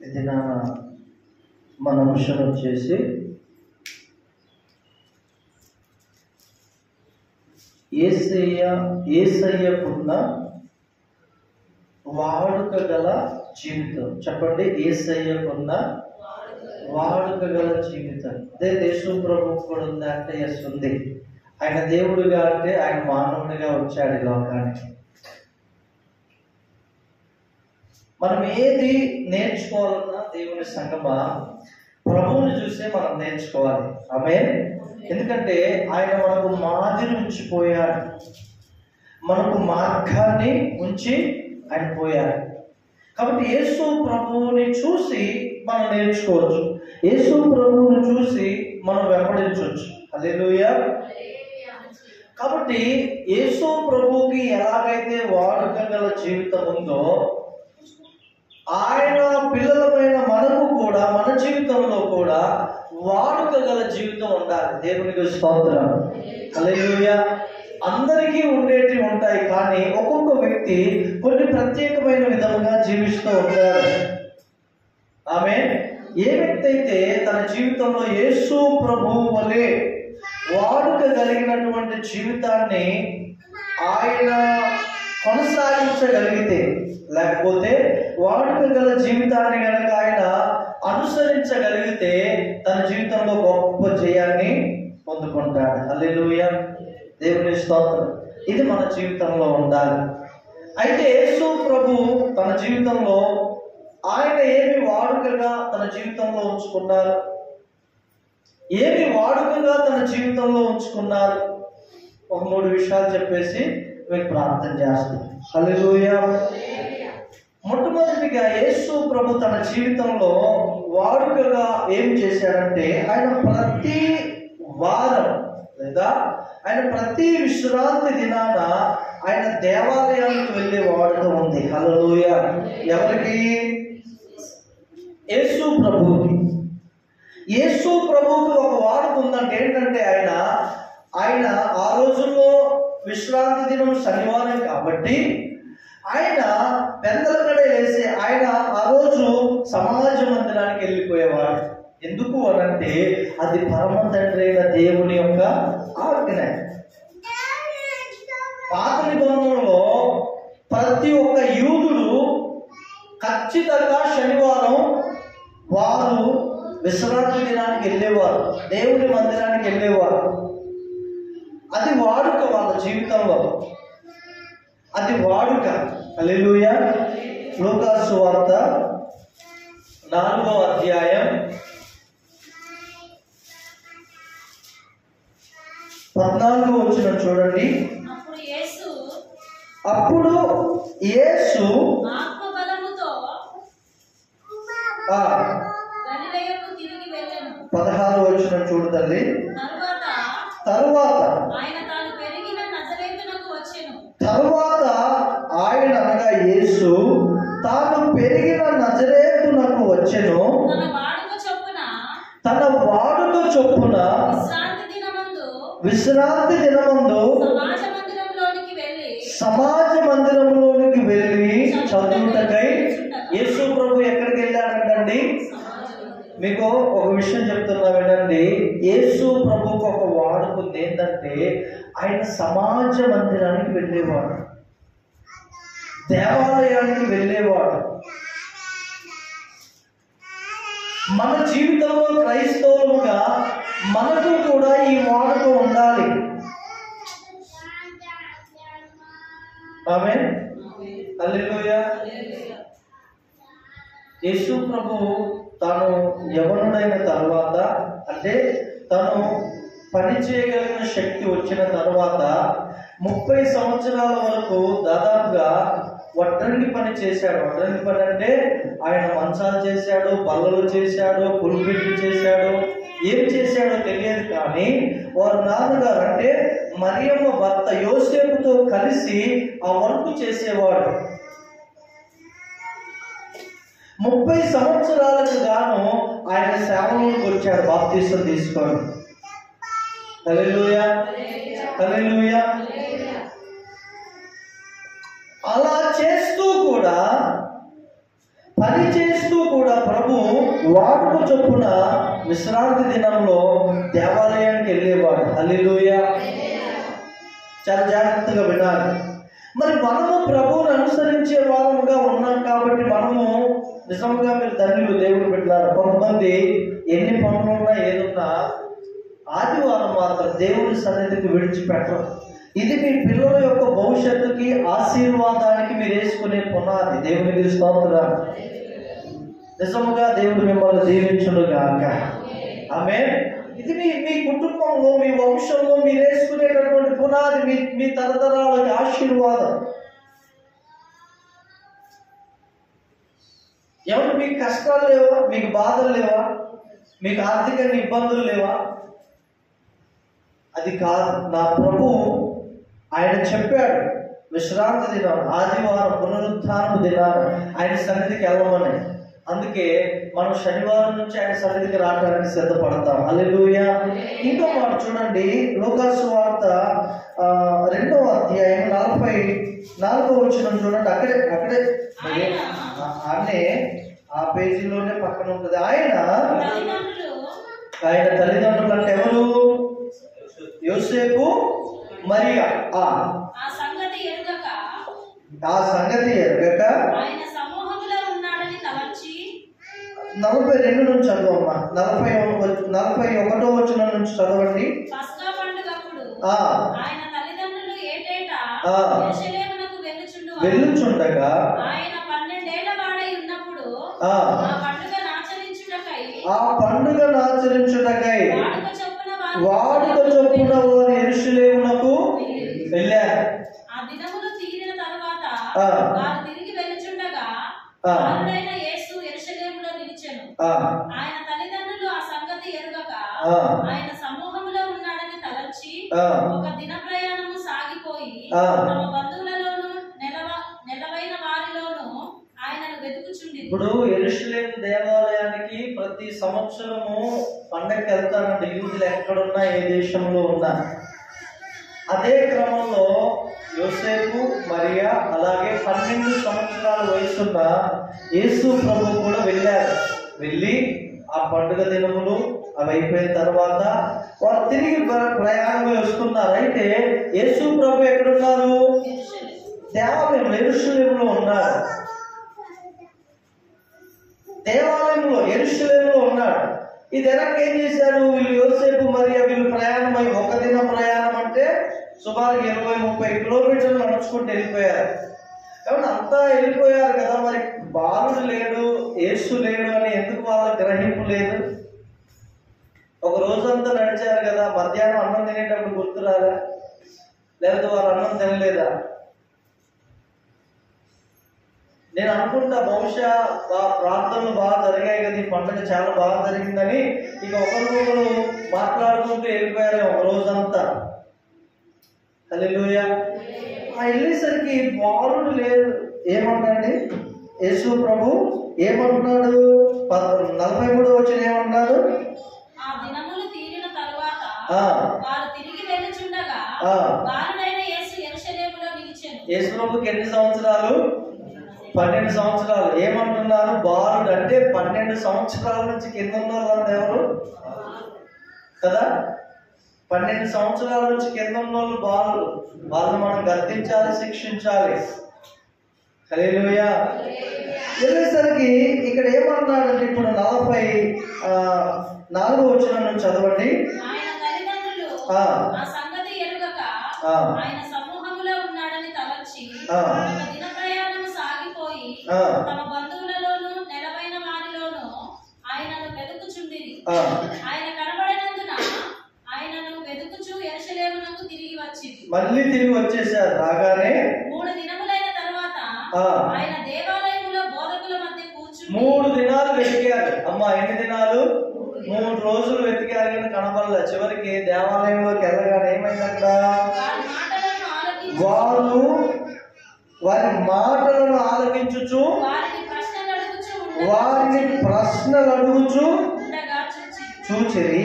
ఇది మన అంశం వచ్చేసి యేసయ్యకున్న వాడుక గల జీవితం. చెప్పండి, యేసయ్యకున్న వాడుక గల జీవితం. అదే యేసు ప్రభువు కూడా ఉంది అంటే ఎస్ ఉంది. ఆయన దేవుడిగా అంటే ఆయన మానవుడిగా వచ్చాడు ఈ లోకానికి. మనం ఏది నేర్చుకోవాలన్నా దేవుని సంగమా ప్రభువుని చూసే మనం నేర్చుకోవాలి. ఆమేన్. ఎందుకంటే ఆయన మనకు మాదిరి ఉంచిపోయాడు, మనకు మార్గాన్ని ఉంచి ఆయన పోయాడు. కాబట్టి యేసు ప్రభువుని చూసి మనం నేర్చుకోవచ్చు, యేసు ప్రభువుని చూసి మనం వెంబడించవచ్చు. హల్లెలూయా. కాబట్టి యేసు ప్రభువుకి ఎలాగైతే వాడుక గల జీవితం ఉందో, ఆయన పిల్లలమైన మనకు కూడా మన జీవితంలో కూడా వాడుక గల జీవితం ఉండాలి. దేవునికి స్తోత్రం. హల్లెలూయా. అందరికీ ఉండేటివి ఉంటాయి, కానీ ఒక్కొక్క వ్యక్తి కొన్ని ప్రత్యేకమైన విధంగా జీవిస్తూ ఉంటారు. ఆమేన్. ఏ వ్యక్తి అయితే తన జీవితంలో యేసు ప్రభువు వలె వాడుక కలిగినటువంటి జీవితాన్ని ఆయన కొనసాగించగలిగితే, లేకపోతే వాడుక గల జీవితాన్ని కనుక ఆయన అనుసరించగలిగితే తన జీవితంలో గొప్ప జయాన్ని పొందుకుంటాడు. హల్లెలూయా. దేవుని స్తోత్రం. ఇది మన జీవితంలో ఉండాలి. అయితే యేసు ప్రభు తన జీవితంలో ఆయన ఏమి వాడుకగా తన జీవితంలో ఉంచుకున్నారు, ఏమి వాడుకగా తన జీవితంలో ఉంచుకున్నారు, ఒక 3 విషయాలు చెప్పేసి మీకు ప్రార్థన చేస్తాను. హల్లెలూయా. మొట్టమొదటిగా యేసు ప్రభు తన జీవితంలో వాడుకగా ఏం చేశాడంటే, ఆయన ప్రతి వారం లేదా ఆయన ప్రతి విశ్రాంతి దినాన ఆయన దేవాలయానికి వెళ్ళే వాడుక ఉంది. హల్లెలూయా. ఎవరికి? యేసు ప్రభువుకి. యేసు ప్రభువుకి ఒక వాడుక ఉందంటే ఏంటంటే, ఆయన ఆ రోజుల్లో విశ్రాంతి దినం శనివారం కాబట్టి ఆయన పెద్దలకడే వేసి ఆయన ఆ రోజు సమాజ మందిరానికి వెళ్ళిపోయేవాడు. ఎందుకు అనంటే అది పరమ తండ్రి అయిన దేవుని యొక్క ఆజ్ఞ. పాత నిబంధనలో ప్రతి ఒక్క యూదుడు ఖచ్చితంగా శనివారం వారు విశ్రాంతి దినానికి వెళ్ళేవారు, దేవుని మందిరానికి వెళ్ళేవారు. అది వాడుక వాళ్ళ జీవితంలో, అది వాడుక. హల్లెలూయా. లూకాసు సువార్త 4వ అధ్యాయం 14వ వచనం చూడండి. అప్పుడు యేసు ఆత్మబలముతో 16వ వచనం చూడండి. తరువాత ఆయన తాను పెరిగిన నజరేతునకు వచ్చెను. తరువాత ఆయన అనగా యేసు తాను పెరిగిన నజరేతునకు వచ్చెను. తన వాడుక చొప్పున విశ్రాంతి దినమందు సమాజ మందిరంలోనికి వెళ్ళి చదువుటకై యేసు ప్రభు ఎక్కడికి వెళ్ళాడంటండి? మీకు ఒక విషయం చెప్తున్నా వినండి. యేసు ప్రభుకు ఒక వాడుకుంది ఏంటంటే, ఆయన సమాజ మందిరానికి వెళ్ళేవాడు, దేవాలయానికి వెళ్ళేవాడు. మన జీవితంలో క్రైస్తవులుగా మనకు కూడా ఈ వాడుక ఉండాలి. ఆమేన్. హల్లెలూయా. యేసు ప్రభు తాను యవనుడైన తర్వాత, అంటే తను పని చేయగలిగిన శక్తి వచ్చిన తర్వాత 30 సంవత్సరాల వరకు దాదాపుగా వడ్రంగి పని చేశాడు. వడ్రంగి పని అంటే ఆయన మంచాలు చేశాడు, బల్లలు చేశాడు, పులిపిట్లు చేశాడు. ఏం చేశాడో తెలియదు, కానీ వారి నాన్నగారు అంటే మరియమ్మ భర్త యోసేపుతో కలిసి ఆ వర్క్ చేసేవాడు. 30 సంవత్సరాలకు గాను ఆయన సేవలోకి వచ్చాడు బాప్తిసం తీసుకొని. హల్లెలూయా. హల్లెలూయా. అలా చేస్తూ కూడా, పని చేస్తూ కూడా వాడుక చొప్పున విశ్రాంతి దినంలో దేవాలయానికి వెళ్ళేవాడు. హల్లెలూయా. చాలా జాగ్రత్తగా వినాలి. మరి మనము ప్రభువుని అనుసరించే వారముగా ఉన్నాం కాబట్టి మనము నిజంగా మీరు ధన్యులు, దేవుడు బిడ్డలారా. కొంతమంది ఎన్ని పనులున్నా ఏదున్నా ఆదివారం మాత్రం దేవుని సన్నిధికి విడిచిపెట్టరు. ఇది మీ పిల్లల యొక్క భవిష్యత్తుకి ఆశీర్వాదానికి మీరు వేసుకునే పునాది. దేవునికి స్తోత్రం. నిజముగా దేవుడు మిమ్మల్ని దీవించును గాక. ఆమేన్. ఇది మీ కుటుంబంలో, మీ వంశంలో మీరు వేసుకునేటటువంటి పునాది, మీ తరతరాలకి ఆశీర్వాదం. ఎవరు మీకు కష్టాలు లేవా, మీకు బాధలు లేవా, మీకు ఆర్థికంగా ఇబ్బందులు లేవా? అది కాదు. నా ప్రభు ఆయన చెప్పాడు, విశ్రాంతి దినం, ఆదివారం, పునరుత్థానం దినాలు ఆయన సన్నిధికి వెళ్ళమని. అందుకే మనం శనివారం నుంచి ఆయన సన్నిధికి రావడానికి సిద్ధపడతాం. హల్లెలూయా. ఇంకో మాట చూడండి, లూకాసు వార్త 2వ అధ్యాయం 44వ వచనం చూడండి. అక్కడే అనే ఆ పేజీలోనే పక్కన ఉంటుంది. ఆయన తల్లిదండ్రులు అంటే ఎవరు? యోసేపు, మరియా. ఆ సంగతి ఎరగక 42 నుంచి చదవమ్మా. 41వ వచనం నుంచి చదవండి. వెళ్ళుచుండగా ఆ పండుగను ఆచరించుటకై వాడుక చొప్పున వారు యెరూషలేమునకు వెళ్ళారు. ఆయన తల్లిదండ్రులు ఆ సంగతి ఎరుగక ఆయన సమూహంలో ఉన్నాడని తలంచి ఒక దిన ప్రయాణము సాగిపోయి తమ బంధువులలోను నెలవైన వారిలోను ఆయనను వెతుకుచుండి. ఇప్పుడు యెరూషలేము దేవాలయానికి ప్రతి సంవత్సరము పండగకి వెళ్తారండి యూదులు, ఎక్కడున్నా ఏ దేశంలో ఉన్నా. అదే క్రమంలో యోసేపు, మరియా, అలాగే 12 సంవత్సరాల వయసున్న యేసు ప్రభు కూడా వెళ్ళారు. వెళ్ళి ఆ పండుగ దినములు అవి అయిపోయిన తర్వాత వారు తిరిగి ప్రయాణంలో వస్తున్నారు. అయితే యేసు ప్రభు ఎక్కడున్నారు? దేవాలయంలో, యెరూషలేములో ఉన్నారు. దేవాలయంలో, యెరూషలేములో ఉన్నాడు. ఇది వెనక్కి ఏం చేశారు వీళ్ళు? యోసేపు మరియా వీళ్ళు ప్రయాణమై, ఒక దిన ప్రయాణం అంటే సుమారు 20-30 కిలోమీటర్లు నడుచుకుంటూ వెళ్ళిపోయారు. కాబట్టి అంతా వెళ్ళిపోయారు కదా, మరి బాలుడు లేడు, యేసు లేడు అని ఎందుకు వాళ్ళ గ్రహింపు లేదు? ఒక రోజంతా నడిచారు కదా, మధ్యాహ్నం అన్నం తినేటప్పుడు గుర్తురాదా? లేకపోతే వారు అన్నం తినలేదా? నేను అనుకుంటా బహుశా ప్రార్థనలు బాగా జరిగాయి కదా, ఈ పండుగ చాలా బాగా జరిగిందని ఇక ఒకరికొకరు మాట్లాడుకుంటూ వెళ్ళిపోయారు ఒక రోజంతా. హల్లెలూయా. వెళ్ళేసరికి బాలుడు లేదు. ఏమన్నాడండి యేసు ప్రభు? ఏమంటున్నాడు? 43వ వచనం ఏమన్నాడు? యేసు ప్రభుకి ఎన్ని సంవత్సరాలు? 12 సంవత్సరాలు. ఏమంటున్నారు? బాలుడు అంటే 12 సంవత్సరాల నుంచి కింద ఉన్న వాళ్ళు ఎవరు కదా? 12 సంవత్సరాల నుంచి కింద ఉన్న వాళ్ళు బాలుడు. వాళ్ళని మనం గద్దించాలి, శిక్షించాలి. హల్లెలూయా. వెళ్ళేసరికి ఇక్కడ ఏమన్నాడంటే, ఇప్పుడు 44వ వచనం నుంచి చదవండి. తమ బంధువులలోను నెలవైన వారిలోను ఆయనను వెతుకుచుండిరి. ఆయన కనబడినందున ఆయనను వెతుకుచు యెరూషలేమునకు తిరిగి వచ్చింది. మళ్ళీ తిరిగి వచ్చేసారు. రాగానే 3 దినములైన తర్వాత ఆయన దేవాలయములో బోధకుల మధ్య కూర్చుని 3 దినాలు వెతికారు. అమ్మా, ఎన్ని దినాలు? 3 రోజులు వెతికారు కానీ కనబడలే. చివరికి దేవాలయంలోకి వెళ్ళగానే ఏమైందంట? వారి మాటలను ఆలకించుచు వారిని ప్రశ్నలు అడుగుచు చూచిరి.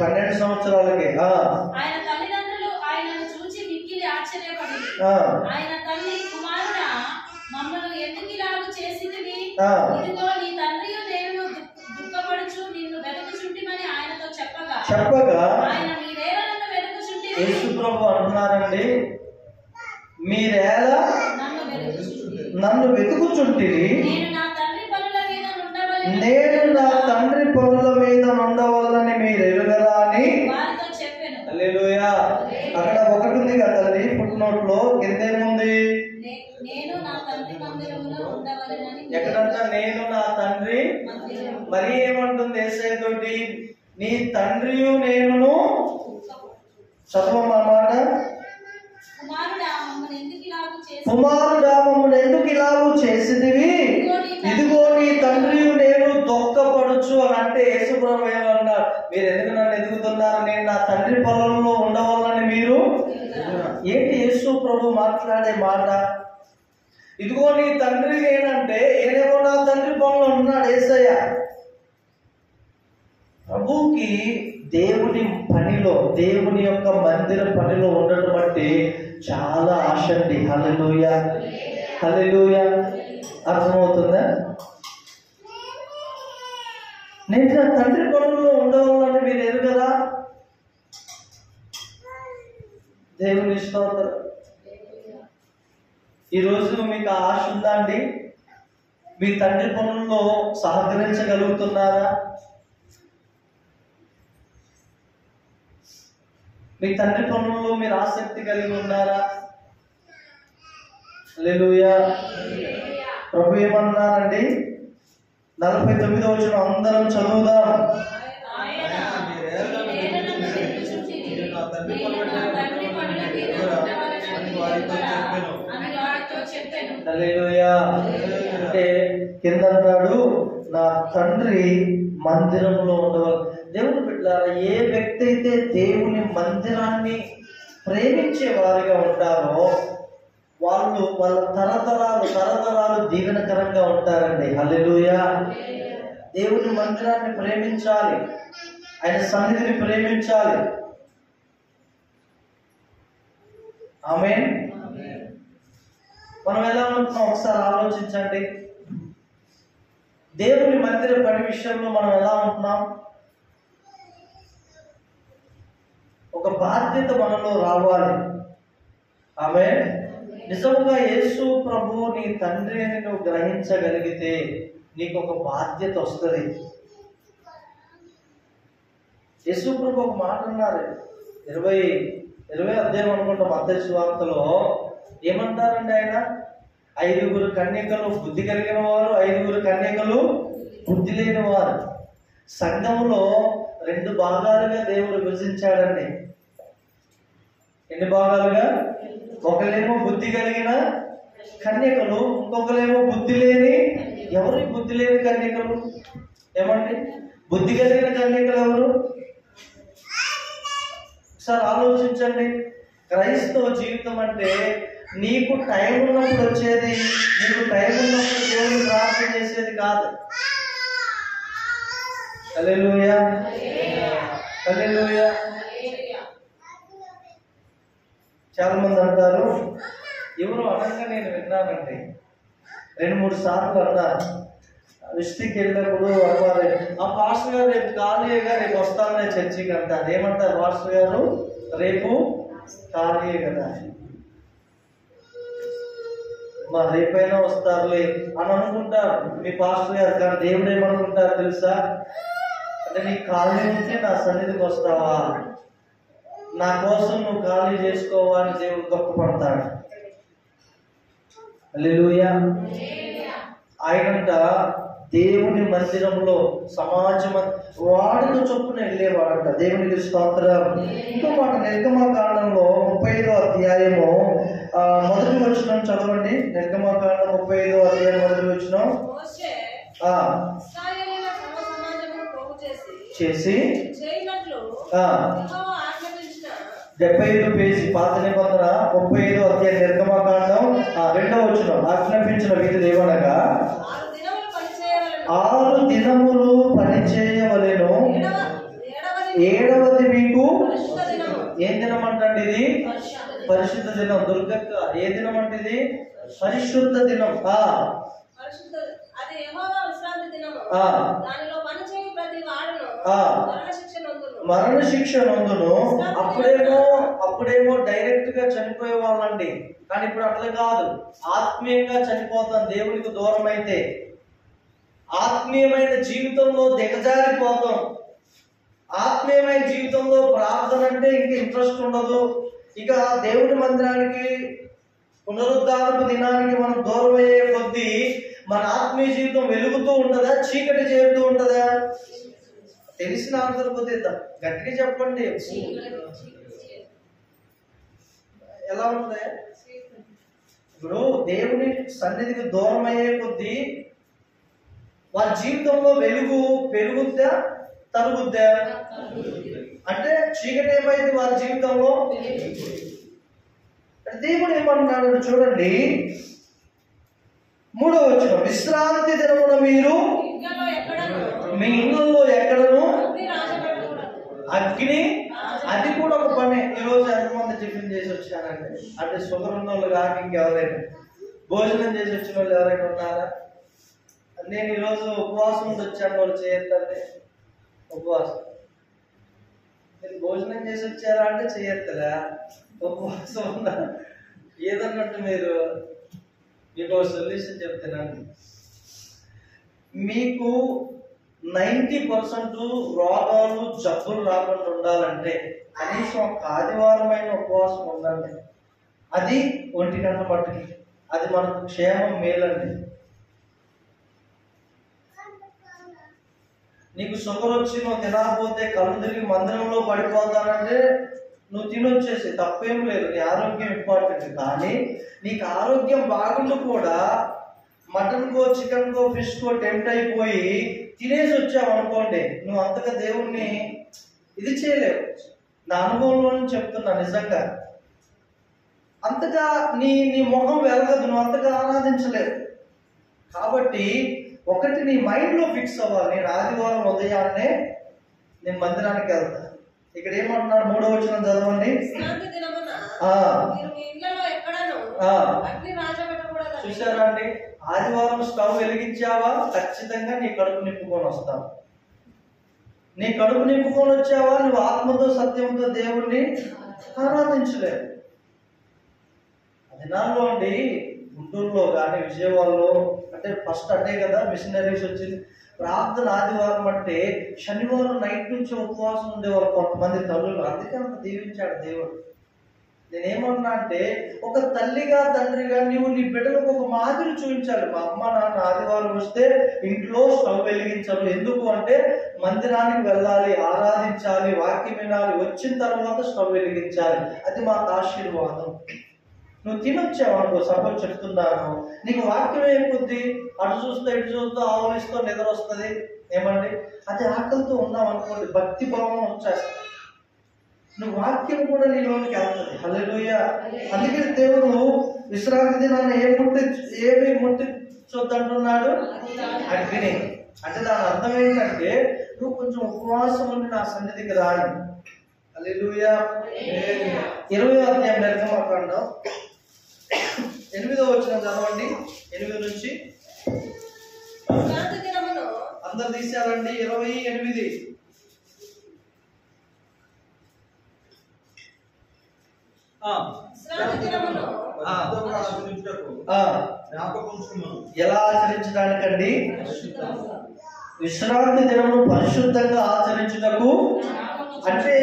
12 సంవత్సరాలకి ఆయన తల్లిదండ్రులు ఆయనను చూచి మిక్కిలి ఆశ్చర్యపడి ఆయన తల్లి, కుమారుడా మమ్మల్ని ఎందుకు ఇలాగ చేసితివి? ఆ. ఇదిగో నీ తండ్రియు నేను దుఃఖపడుచు నిన్ను వెతుకుచుంటిమని ఆయనతో చెప్పగా ఆయన మీరేలా నన్ను వెతుకుచుంటిరి? యేసు ప్రభు అంటున్నారండి, మీరేలా నన్ను వెతుకుచుంటిరి? నేను నా తండ్రి పనుల మీద ఉండవల్లని మీరు ఎరుగరా అని వారితో చెప్పాను. హల్లెలూయా. అక్కడ ఒకటి ఉంది కదండి ఫుట్ నోట్ లో, కిందేముంది? నేను నా తండ్రి మందిరములో ఉండవలెనని. ఎక్కడంట? నేను నా తండ్రి. మరి ఏమంటుంది యేసయ్య తోటి? నీ తండ్రియు నేనును. చదవమ్మా మాట. కుమారుడా మమ్మల్ని ఎందుకు ఇలాగూ చేసిదివి? ఇదిగో నీ తండ్రియు నేను దుఃఖపడుచు అని అంటే యేసుప్రభు ఏమన్నారు? మీరు ఎందుకు నన్ను ఎదుగుతున్నారు? నేను నా తండ్రి పొలంలో ఉండవాలని మీరు. ఏంటి యేసు ప్రభు మాట్లాడే మాట? ఇదిగో నీ తండ్రి నేనంటే ఏదేమో నా తండ్రి పొలంలో ఉన్నాడు యేసయ్య. ప్రభుకి దేవుని పనిలో, దేవుని యొక్క మందిర పనిలో ఉండటం బట్టి చాలా ఆశ అండి. హల్లెలూయా, హల్లెలూయా. అర్థమవుతుందా? నేను నా తండ్రి పనుల్లో ఉండవాలని మీరు ఎరుగరా? దేవుని స్తోత్రం. ఈరోజు మీకు ఆశ ఉందా అండి? మీ తండ్రి పనుల్లో సహకరించగలుగుతున్నారా? మీ తండ్రి పనుల్లో మీరు ఆసక్తి కలిగి ఉన్నారా? హల్లెలూయా. ప్రభు ఏమన్నారండి? 49వ వచనం అందరం చదువుదాం. హల్లెలూయా. అంటే కింద అంటాడు, నా తండ్రి మందిరంలో ఉండవాలి. దేవుని బిడ్డలారా, ఏ వ్యక్తి అయితే దేవుని మందిరాన్ని ప్రేమించే వారిగా ఉంటారో వాళ్ళు వాళ్ళ తరతరాలు దీవెనకరంగా ఉంటారండి. హల్లెలూయా. దేవుని మందిరాన్ని ప్రేమించాలి, ఆయన సన్నిధిని ప్రేమించాలి. ఆమేన్. మనం ఎలా ఉంటున్నాం ఒకసారి ఆలోచించండి. దేవుని మందిర పని విషయంలో మనం ఎలా ఉంటున్నాం? ఒక బాధ్యత మనలో రావాలి. ఆమేన్. నిజంగా యేసు ప్రభు నీ తండ్రి అని నువ్వు గ్రహించగలిగితే నీకు ఒక బాధ్యత వస్తుంది. యేసు ప్రభు ఒక మాట అన్నారు, 20 అధ్యాయం అనుకుంటా మత్తయి సువార్తలో. ఏమంటారండి ఆయన? 5 కన్యకలు బుద్ధి కలిగిన వారు, 5 కన్యకలు బుద్ధి లేని వారు. సంఘములో 2 భాగాలుగా దేవుడు విభజించాడండి. ఎన్ని భాగాలుగా? ఒకలేమో బుద్ధి కలిగిన కన్యకలు, ఇంకొకలేమో బుద్ధి లేని. ఎవరు బుద్ధి లేని కన్యకలు? ఏమండి? బుద్ధి కలిగిన కన్యకలు ఎవరు? ఒకసారి ఆలోచించండి. క్రైస్తవ జీవితం అంటే నీకు టైం ఉన్నప్పుడు వచ్చేది, నీకు టైం ఉన్నప్పుడు దేవుని ప్రార్థన చేసేది కాదు. హల్లెలూయా, హల్లెలూయా. చాలా మంది అంటారు, ఎవరు అనగా నేను విన్నానండి, 2-3 సార్లు అన్నారు. విష్టికి వెళ్ళినప్పుడు అన్నారు, ఆ పాస్టర్ గారు రేపు ఖాళీగా రేపు వస్తానని చర్చికి అంటారు. ఏమంటారు పాస్టర్ గారు? రేపు ఖాళీ కదా, మా రేపైనా వస్తారులే అని అనుకుంటారు మీ పాస్టర్ గారు. కానీ దేవుడు ఏమనుకుంటారు తెలుసా? అంటే నీకు ఖాళీ ఉంటే నా సన్నిధికి వస్తావా, నా కోసం నువ్వు ఖాళీ చేసుకోవా అని దేవుడు గొప్పపడతాడు. హల్లెలూయా. ఆయనంట దేవుని మందిరంలో సమాజం వాడితో చొప్పున వెళ్ళేవాడంట. దేవునికి స్తోత్రం. ఇంకో మాట, నిర్గమకాండంలో 35వ అధ్యాయము 1వ వచనం చదవండి. నిర్గమకాండం 35వ అధ్యాయం 1వ వచనం. చేసి 75 పేజీ పాత నిబంధన 35వ అధ్యాయం నిర్గమకాండం 2వ వచనం. ఆజ్ఞాపించిన వీధి ఏమనగా 6 దినములు పనిచేయవలెను, 7వది మీకు ఏం దినం అంటండి? ఇది పరిశుద్ధ దినం. దుర్గక్క, ఏ దినం అంటే ఇది? పరిశుద్ధ దినం. అది యెహోవా విశ్రాంతి దినము. దానిలో పనిచేయు ప్రతి వాడును మరణ శిక్ష నొందును. అప్పుడేమో డైరెక్ట్ గా చనిపోయే వాళ్ళండి, కానీ ఇప్పుడు అట్లా కాదు. ఆత్మీయంగా చనిపోతాం దేవునికి దూరం అయితే. ఆత్మీయమైన జీవితంలో దిగజారిపోతాం. ఆత్మీయమైన జీవితంలో ప్రార్థన అంటే ఇంక ఇంట్రెస్ట్ ఉండదు. ఇక దేవుని మందిరానికి పునరుద్ధారపు దినానికి మనం దూరం అయ్యే కొద్దీ మన ఆత్మీయ జీవితం వెలుగుతూ ఉంటుందా, చీకటి చేరుతూ ఉంటుందా? తెలిసిన ఆన్సర్ పోతే గట్టిగా చెప్పండి. ఎలా ఉంటుంది? ఇప్పుడు దేవుని సన్నిధికి దూరం అయ్యే కొద్దీ వారి జీవితంలో వెలుగు పెరుగుద్దా తరుగుద్దా? అంటే చీకటి ఏమైంది వారి జీవితంలో? దేవుడు ఏమన్నాడు చూడండి, 3వ వచనం, విశ్రాంతి దినమున మీరు మీ ఇళ్ళల్లో ఎక్కడను అగ్ని. అది కూడా ఒక పని. ఈరోజు ఎంతమంది టిఫిన్ చేసి వచ్చానండి? అంటే షుగర్ ఉన్న వాళ్ళు కాక ఇంకెవరైనా భోజనం చేసి వచ్చిన వాళ్ళు ఎవరైనా ఉన్నారా? నేను ఈరోజు ఉపవాసం ఉండి వచ్చాను వాళ్ళు చేయొద్దండి. ఉపవాసం మీరు భోజనం చేసి వచ్చారా అంటే చేయొద్దా? ఉపవాసం ఉందా? ఏదన్నట్టు మీరు మీకు ఒక సొల్యూషన్ చెప్తున్నాను. మీకు 90% రోగాలు జబ్బులు రాకుండా ఉండాలంటే కనీసం ఒక ఆదివారమైన ఉపవాసం ఉండండి. అది 1 గంట మట్టుకి. అది మనకు క్షేమం, మేలండి. నీకు షుగర్ వచ్చి నువ్వు తినకపోతే కళ్ళు తిరిగి మందిరంలో పడిపోతానంటే నువ్వు తినొచ్చేసి తప్పేం లేదు. నీ ఆరోగ్యం ఇంపార్టెంట్. కానీ నీకు ఆరోగ్యం బాగుండి కూడా మటన్కో చికెన్కో ఫిష్కో టెంప్ట్ అయిపోయి తినేసి వచ్చావు అనుకోండి, నువ్వు అంతగా దేవుణ్ణి ఇది చేయలేవు. నా అనుభవంలో చెప్తున్నా, నిజంగా అంతగా నీ ముఖం వెలగదు, నువ్వు అంతగా ఆరాధించలేవు. కాబట్టి ఒకటి నీ మైండ్లో ఫిక్స్ అవ్వాలి, నేను ఆదివారం ఉదయాన్నే నేను మందిరానికి వెళ్తాను. ఇక్కడ ఏమంటున్నారు? 3వ వచనం చదవండి. చూసారా అండి? ఆదివారం స్టవ్ వెలిగించావా, ఖచ్చితంగా నీ కడుపు నింపుకొని వస్తావు. నీ కడుపు నింపుకొని వచ్చావా, నువ్వు ఆత్మతో సత్యంతో దేవుణ్ణి ఆరాధించలేవు. దినాల్లో అండి గుంటూరులో కానీ విజయవాడలో అంటే ఫస్ట్ అంటే కదా మిషనరీస్ వచ్చింది. ప్రార్థన ఆదివారం అంటే శనివారం నైట్ నుంచి ఉపవాసం ఉండేవారు కొంతమంది తల్లులు. అందుకే అంత దీవించాడు దేవుడు. నేనేమన్నా అంటే ఒక తల్లిగా తండ్రిగా నీవు నీ బిడ్డలకు ఒక మాదిరి చూపించాలి. మా అమ్మ నాన్న ఆదివారం వస్తే ఇంట్లో స్టవ్ వెలిగించాలి. ఎందుకు అంటే మందిరానికి వెళ్ళాలి, ఆరాధించాలి, వాక్యం వినాలి, వచ్చిన తర్వాత స్టవ్ వెలిగించాలి. అది మాకు ఆశీర్వాదం. నువ్వు తినొచ్చావు అనుకో, సపోజ్ చెప్తున్నాను, నీకు వాక్యం అయిపోద్ది. అటు చూస్తూ ఇటు చూస్తూ ఆవలిస్తూ నిద్ర వస్తుంది. ఏమండి? అది ఆకలితో ఉన్నావు అనుకోండి, భక్తి భావం వచ్చేస్తుంది. నువ్వు వాక్యం కూడా నీలోనికి వెళ్తుంది. హల్లెలూయా. అందుకే దేవుడు విశ్రాంతి దినాన్ని ఏమి ముట్టించొద్దంటున్నాడు? అగ్ని. అంటే దాని అర్థం ఏంటంటే నువ్వు కొంచెం ఉపవాసం ఉండి నా సన్నిధికి రాని. హల్లెలూయా. 20వ అధ్యాయం నిర్గమకాండం 8వ వచనం చదవండి. 8 నుంచి అందరు తీశారండి. 28. ఎలా ఆచరించడానికండి? విశ్రాంతి దినమును పరిశుద్ధంగా ఆచరించుటకు. అంటే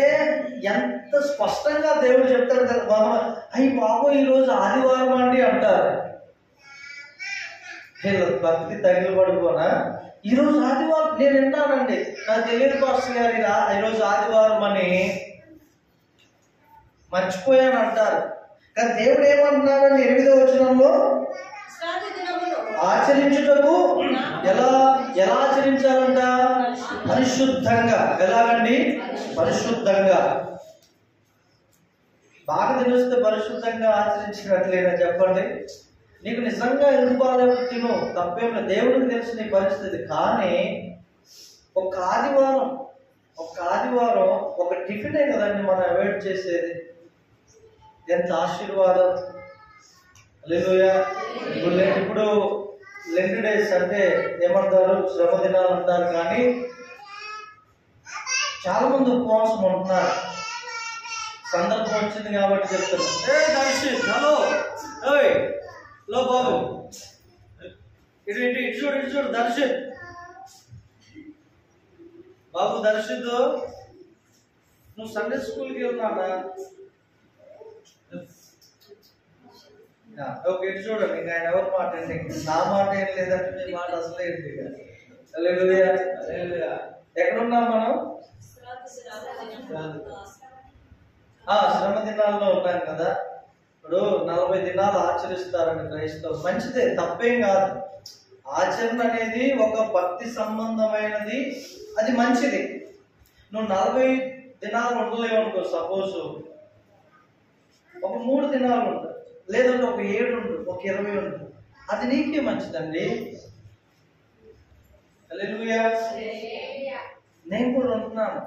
ఎంత స్పష్టంగా దేవుడు చెప్తాడు కదా. అయ్యి బాబు ఈరోజు ఆదివారం అండి అంటారు. భక్తి తగిలి పడుకోనా? ఈరోజు ఆదివారం నేను వింటానండి, నాకు తెలియదు పాస్టర్ గారు ఈరోజు ఆదివారం అని మర్చిపోయాను అంటారు. కానీ దేవుడు ఏమంటున్నాడని 8వ వచనంలో ఆచరించుటకు. ఎలా ఆచరించాలంట? పరిశుద్ధంగా. ఎలాగండి? పరిశుద్ధంగా. బాగా తెలిస్తే పరిశుద్ధంగా ఆచరించినట్లేనా చెప్పండి? నీకు నిజంగా ఎందుకు బాగాలేవు తిను, తప్పేం లేదు, దేవుడికి తెలుసు నీ పరిస్థితి. కానీ ఒక ఆదివారం ఒక టిఫినే కదండి మనం అవాయిడ్ చేసేది. ఎంత ఆశీర్వాదం. హల్లెలూయా. ఇప్పుడు లెంట్ డేస్ అంటే ఏమంటారు, శ్రమ దినాలు అంటారు, కానీ చాలా మంది ఉపవాసం ఉంటున్నారు. సందర్భం వచ్చింది కాబట్టి చెప్తున్నారు. హలో లో బాబు, ఇటు ఇటు ఇటు చూడు, ఇటు చూడు దర్శిత్ బాబు, దర్శిత్ నువ్వు సండే స్కూల్కి వెళ్తున్నాడా? ఓకే, ఇటు చూడండి. ఇంకా ఆయన ఎవరి మాట అండి, నా మాట ఏం లేదంటే మీ మాట అసలు ఏంటి. హల్లెలూయా. ఎక్కడున్నాం మనం? శ్రమ దినాల్లో ఉన్నాం కదా. ఇప్పుడు 40 దినాలు ఆచరిస్తారండి క్రైస్తవులు. మంచిదే, తప్పేం కాదు. ఆచరణ అనేది ఒక భక్తి సంబంధమైనది, అది మంచిది. నువ్వు 40 దినాలు ఉండలేవు అనుకో, సపోజ్ ఒక 3 దినాలు ఉండు, లేదంటే ఒక 7 ఉండు, ఒక 20 ఉండు, అది నీకే మంచిదండి. హల్లెలూయా. నేను కూడా ఉంటున్నాను.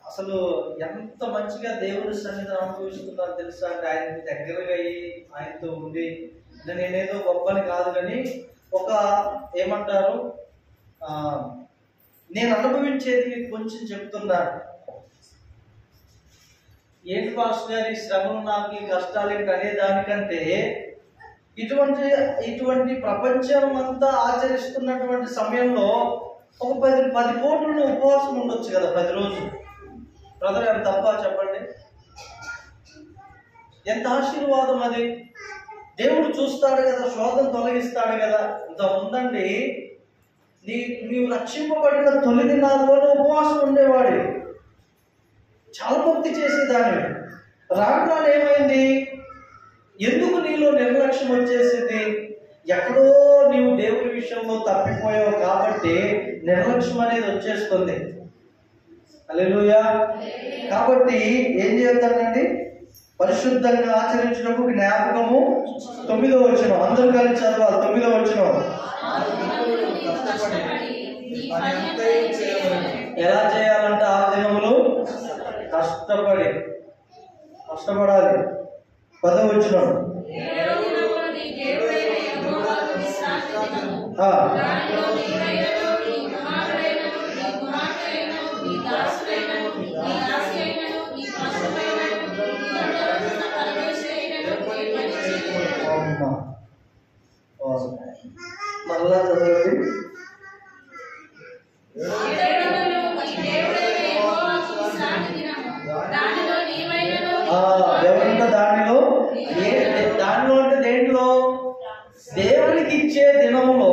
అసలు ఎంత మంచిగా దేవుడి సన్నిధిని అనుభవిస్తున్నాను తెలుసా అంటే, ఆయనకి దగ్గరగా అయ్యి ఆయనతో ఉండి, నేనేదో గొప్పని కాదు, కానీ ఒక ఏమంటారు, నేను అనుభవించేది మీకు కొంచెం చెప్తున్నాను. ఏంటి పాస్టర్ గారి శ్రమలు నాకు, ఈ కష్టాలు ఏంటి అనే దానికంటే, ఇటువంటి ప్రపంచం అంతా ఆచరిస్తున్నటువంటి సమయంలో ఒక 10 కోట్లను ఉపవాసం ఉండొచ్చు కదా 10 రోజులు. బ్రదర్ గారు తప్ప చెప్పండి? ఎంత ఆశీర్వాదం అది. దేవుడు చూస్తాడు కదా, శోధన తొలగిస్తాడు కదా. ఇంత ఉందండి, నీవు రక్షింపబడిన తొలి దినాల్లోనే ఉపవాసం ఉండేవాడు, చాలా భక్తి చేసేదాన్ని. రాను ఏమైంది, ఎందుకు నీలో నిర్లక్ష్యం వచ్చేసింది? ఎక్కడో నీవు దేవుడి విషయంలో తప్పిపోయావు కాబట్టి నిర్లక్ష్యం అనేది వచ్చేస్తుంది. హల్లెలూయా. కాబట్టి ఏం చేద్దామండి, పరిశుద్ధంగా ఆచరించినప్పుడు జ్ఞాపకము 9వ వచనం అందరూ కలిసి చదవాలి. 9వ వచనం, ఎలా చేయాలంటే 6 దినములు కష్టపడాలి. 10వ వచనం, మరలా చదవండి. ఎవరింత దానిలో అంటే దేంట్లో, దేవునికి ఇచ్చే దినములో,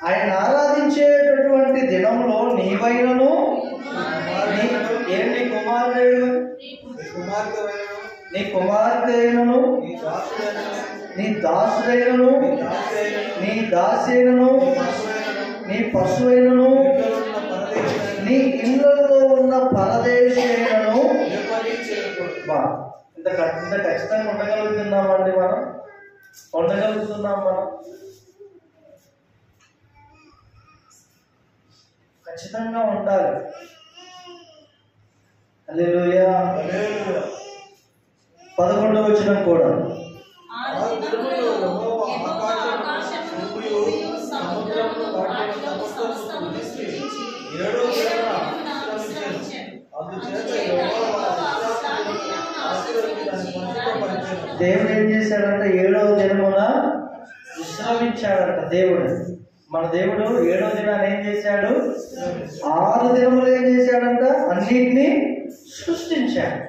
ఆయన ఆరాధించేటటువంటి దినంలో నీవైనను ఏంటి కుమారుడు, నీ కుమార్తెను, నీ దాసుడైనను, నీ దాసైనను, నీ పశువైనను, నీ ఇళ్ళలో ఉన్న పరదేశైనను. ఇంత ఖచ్చితంగా ఉండగలుగుతున్నామండి మనం? ఉండగలుగుతున్నాం మనం? ఖచ్చితంగా ఉండాలి. హల్లెలూయా. 11వ వచనం కూడా, దేవుడు ఏం చేశాడంటే 7వ దినమున విశ్రమించాడంట. దేవుడు, మన దేవుడు 7వ దినాన్ని ఏం చేశాడు? 6 దినములు ఏం చేశాడంట? అన్నిటినీ సృష్టించాడు.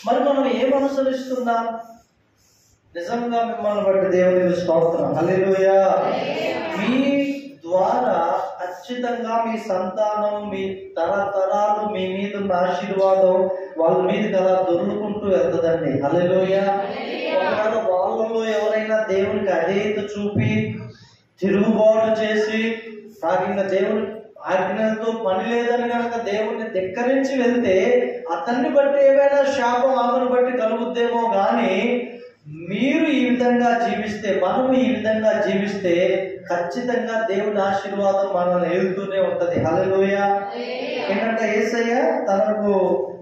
మరి మనం ఏం అనుసరిస్తున్నాం? నిజంగా మిమ్మల్ని బట్టి దేవునికి స్తోత్రం. హల్లెలూయా. మీ ద్వారా ఖచ్చితంగా మీ సంతానం, మీ తరతరాలు మీ మీద ఉన్న ఆశీర్వాదం వాళ్ళ మీదకి అలా దొరుకుంటూ వెళ్తుందండి. హల్లెలూయా. ఒకవేళ వాళ్ళలో ఎవరైనా దేవునికి అధేయత చూపి తిరుగుబాటు చేసి, నాకు ఇంకా దేవుని ఆజ్ఞలతో పని లేదని కనుక దేవుణ్ణి ధిక్కరించి వెళ్తే, అతన్ని బట్టి ఏమైనా శాపం ఆమెను బట్టి కలుగుద్దేమో కానీ, మీరు ఈ విధంగా జీవిస్తే, మనము ఈ విధంగా జీవిస్తే ఖచ్చితంగా దేవుని ఆశీర్వాదం మనల్ని ఏలుతూనే ఉంటది. హల్లెలూయా. ఏంటంటే యేసయ్య తనకు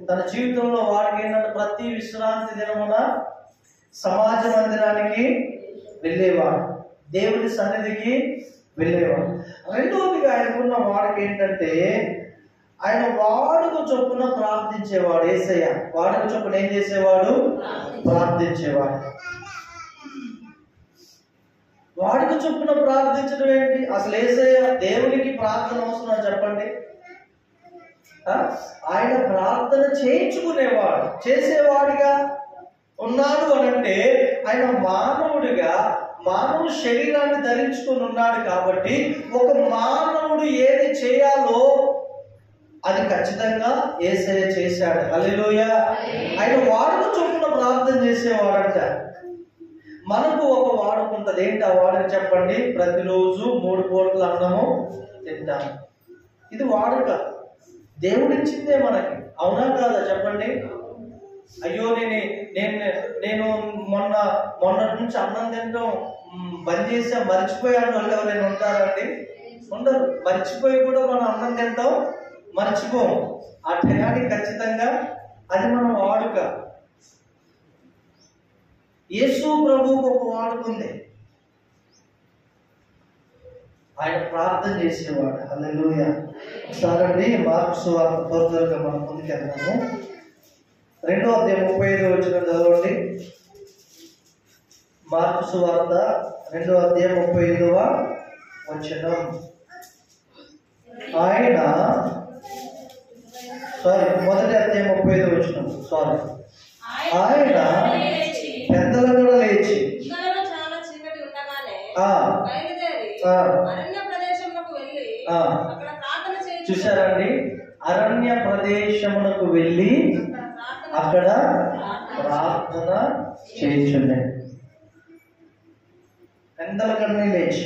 తన జీవితంలో వాడికి ఏంటంటే ప్రతి విశ్రాంతి దినమున సమాజ మందిరానికి వెళ్ళేవాడు, దేవుడి సన్నిధికి వెళ్ళేవాడు. రెండవదిగా ఆయనకున్న వాడికి ఏంటంటే ఆయన వాడుక చొప్పున ప్రార్థించేవాడు. యేసయ్య వాడుక చొప్పున ఏం చేసేవాడు? ప్రార్థించేవాడు. వాడుక చొప్పున ప్రార్థించడం ఏంటి? అసలు యేసయ్య దేవునికి ప్రార్థన అవసరం చెప్పండి? ఆయన ప్రార్థన చేయించుకునేవాడు, చేసేవాడిగా ఉన్నాడు అనంటే ఆయన మానవుడిగా మానవ శరీరాన్ని ధరించుకొని ఉన్నాడు కాబట్టి ఒక మానవుడు ఏది చేయాలో అది ఖచ్చితంగా యేసయ్య చేశాడు. హల్లెలూయా. ఆయన వాడుక చొప్పున ప్రార్థన చేసేవాడంట. మనకు ఒక వాడుక ఉంటుంది. ఏంటి ఆ వాడుక చెప్పండి? ప్రతిరోజు 3 పూటల అన్నము తింటాము. ఇది వాడుక, దేవుడిచ్చిందే మనకి. అవునా కాదా చెప్పండి? అయ్యో నేను మొన్నటి నుంచి అన్నం తినడం బంద్ చేసా, మర్చిపోయాను వాళ్ళు ఎవరైనా ఉంటారండి? ఉండరు. మర్చిపోయి కూడా మనం అన్నం తింటాం, మర్చిపోము. ఆ టయానికి ఖచ్చితంగా అది మన వాడుక. యేసు ప్రభువుకు ఒక వాడుక ఉంది. ఆయన ప్రార్థన చేసేవాడు. హల్లెలూయా. ఒకసారి మార్కు సువార్త త్వరగా మనం ముందుకెళ్తాము. 2వ అధ్యాయం 35వ వచనం చదవండి. మార్కు సువార్త 2వ అధ్యాయం 35వ వచనం. ఆయన మొదటి అధ్యాయం 35వ వచనం. ఆయన పెద్దలగడ లేచి చూశారండి, అరణ్య ప్రదేశమునకు వెళ్ళి అక్కడ ప్రార్థన చేయించుండే. పెద్దలగడని లేచి.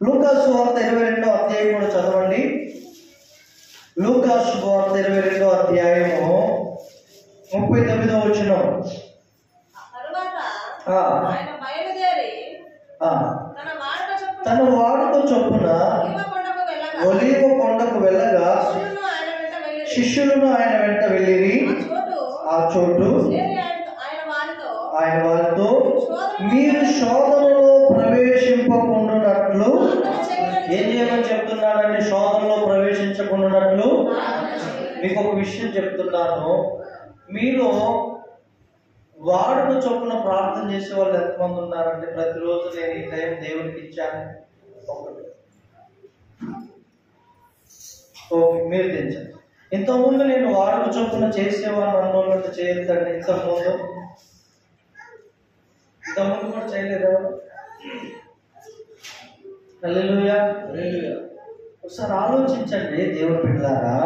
లూకా సువార్త 22వ అధ్యాయం కూడా చదవండి. లూకా సువార్త 22వ అధ్యాయము 39వ వచనం. తన వాడుక చొప్పున ఒలీవ కొండకు వెళ్ళగా శిష్యులను ఆయన వెంట వెళ్ళిరి. ఆ చోటు ఆయన వారితో మీరు శోధనలో ప్రవేశింపకుండానట్లు ఏం చేయమని చెప్తున్నాడండి? శోధనలో ప్రవేశించకుండానట్లు. మీకు ఒక విషయం చెప్తున్నాను, మీలో వాడుక చొప్పున ప్రార్థన చేసే వాళ్ళు ఎంతమంది ఉన్నారంటే ప్రతిరోజు నేను ఈ టైం దేవునికి ఇచ్చాను ఓకే మీరు తెచ్చాను. ఇంతకుముందు నేను వాడుక చొప్పున చేసేవాళ్ళు అన్నోళ్ళంతా చేయొద్దండి. ఇంతకుముందు కూడా చేయలేదు. హల్లెలూయా. ఒకసారి ఆలోచించండి దేవుని బిడ్డలారా,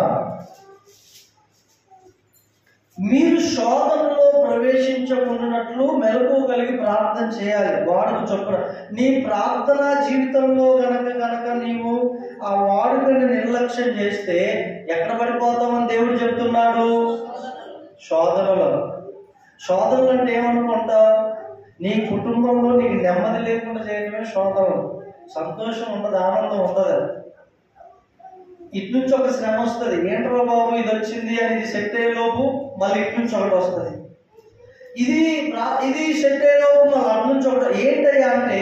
మీరు శోధనలో ప్రవేశించకుండానట్లు మెలకువ కలిగి ప్రార్థన చేయాలి. వాడుక చొప్పున నీ ప్రార్థనా జీవితంలో గనక నీవు ఆ వాడుకని నిర్లక్ష్యం చేస్తే ఎక్కడ పడిపోతామని దేవుడు చెప్తున్నాడు? శోధనలు అంటే ఏమనుకుంటా? నీ కుటుంబంలో నీకు నెమ్మది లేకుండా చేయడమే శోధనలు. సంతోషం ఉండదు, ఆనందం ఉండదు. ఇటు నుంచి ఒక శ్రమ వస్తుంది, ఏంట్రో బాబు ఇది వచ్చింది అని ఇది సెట్ అయ్యే లోపు మళ్ళీ ఇటు నుంచి ఒకటి వస్తుంది, ఇది సెట్ అయ్యే లోపు మళ్ళీ అటు నుంచి ఒకటి. ఏంటయ్యా అంటే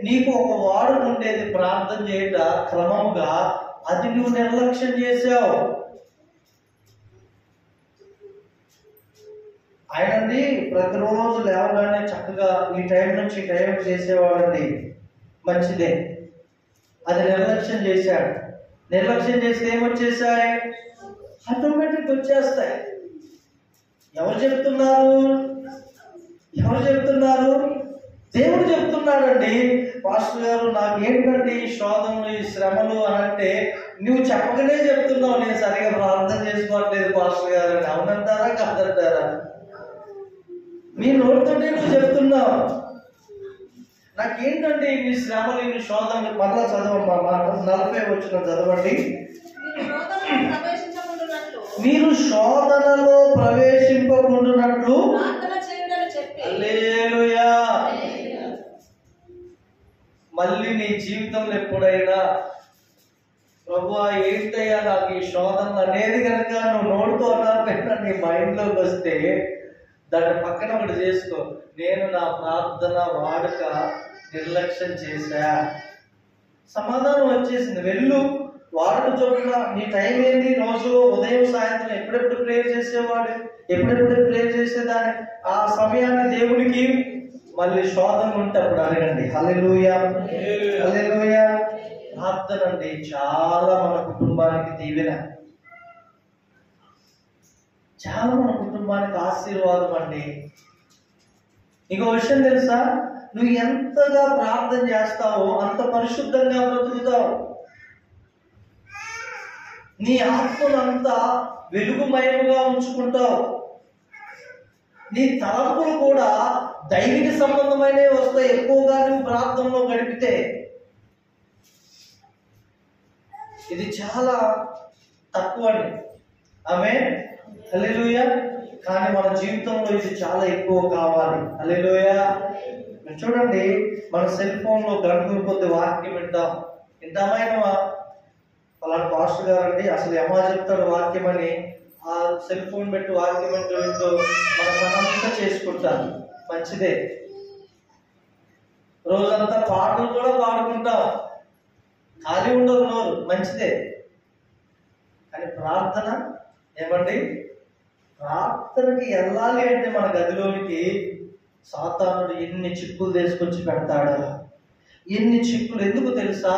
నీకు ఒక వాడుక ఉండేది ప్రార్థన చేయట క్రమముగా, అది నువ్వు నిర్లక్ష్యం చేసావు. ఆయనండి ప్రతిరోజు లేవగానే చక్కగా ఈ టైం నుంచి ఈ టైం చేసేవాడండి, మంచిదే. అది నిర్లక్ష్యం చేశాడు. నిర్లక్ష్యం చేస్తే ఏమొచ్చేసాయి? ఆటోమేటిక్ వచ్చేస్తాయి. ఎవరు చెప్తున్నారు? దేవుడు చెప్తున్నాడండి. పాస్టర్ గారు నాకేంటండి ఈ శోధనలు ఈ శ్రమలు అని అంటే నువ్వు చెప్పకనే చెప్తున్నావు నేను సరిగా ప్రార్థన చేసుకోవట్లేదు పాస్టర్ గారు అని. అవునంటారా కాదంటారా? నీ నోటితోనే నువ్వు చెప్తున్నావు. నాకేంటంటే ఇన్ని శ్రమలు ఇన్ని శోధనలు. మరలా చదవమ్మా మాట 40 వచనం చదవండి. మీరు శోధనలో ప్రవేశింపకుండానట్లు. హల్లెలూయా. మళ్ళీ నీ జీవితంలో ఎప్పుడైనా ప్రభువా ఏంటయ్యా నాకు ఈ శోధన అనేది కనుక నువ్వు నోటితో అన్నా నీ మైండ్లోకి వస్తే దాన్ని పక్కన ఒకటి చేసుకో. నేను నా ప్రార్థన వాడుక నిర్లక్ష్యం చేశా, సమాధానం వచ్చేసింది. వెళ్ళు, వాడుక చోటున నీ టైం ఏంది, రోజు ఉదయం సాయంత్రం ఎప్పుడెప్పుడు ప్రేయర్ చేసేవాడు, ఎప్పుడెప్పుడు ప్రేయర్ చేసేదాన్ని. ఆ సమయాన్ని దేవుడికి మళ్ళీ శోధన ఉంటే అప్పుడు అడగండి. హల్లెలూయా, హల్లెలూయా. ప్రార్థన అండి చాలా మన కుటుంబానికి దీవెన, చాలా మన కుటుంబానికి ఆశీర్వాదం అండి. ఇంకో విషయం తెలుసా, నువ్వు ఎంతగా ప్రార్థన చేస్తావో అంత పరిశుద్ధంగా బ్రతుకుతావు. నీ ఆత్మనంతా వెలుగుమయముగా ఉంచుకుంటావు. నీ తలంపులు కూడా దైవిక సంబంధమైనవి వస్తాయి ఎక్కువగా నువ్వు ప్రార్థనలో గడిపితే. ఇది చాలా తక్కువ అండి. ఆమేన్, హల్లెలూయా. కానీ మన జీవితంలో ఇది చాలా ఎక్కువ కావాలి. హల్లెలూయా. చూడండి, మన సెల్ ఫోన్లో గంటల కొద్ది వాక్యం వింటామా? అలాంటి పాస్టర్ గారండి అసలు ఏమా చెప్తాడు వాక్యం అని, ఆ సెల్ ఫోన్ పెట్టి వాక్యం వింటూ మన పనంతా చేసుకుంటాం. మంచిదే. రోజంతా పాటలు కూడా పాడుకుంటాం, ఖాళీ ఉండదు నోరు, మంచిదే. కానీ ప్రార్థన ఏమండి, ప్రార్థనకి వెళ్ళాలి అంటే మన గదిలోనికి సాతానుడు ఎన్ని చిక్కులు తీసుకొచ్చి పెడతాడు. ఎన్ని చిక్కులు ఎందుకు తెలుసా?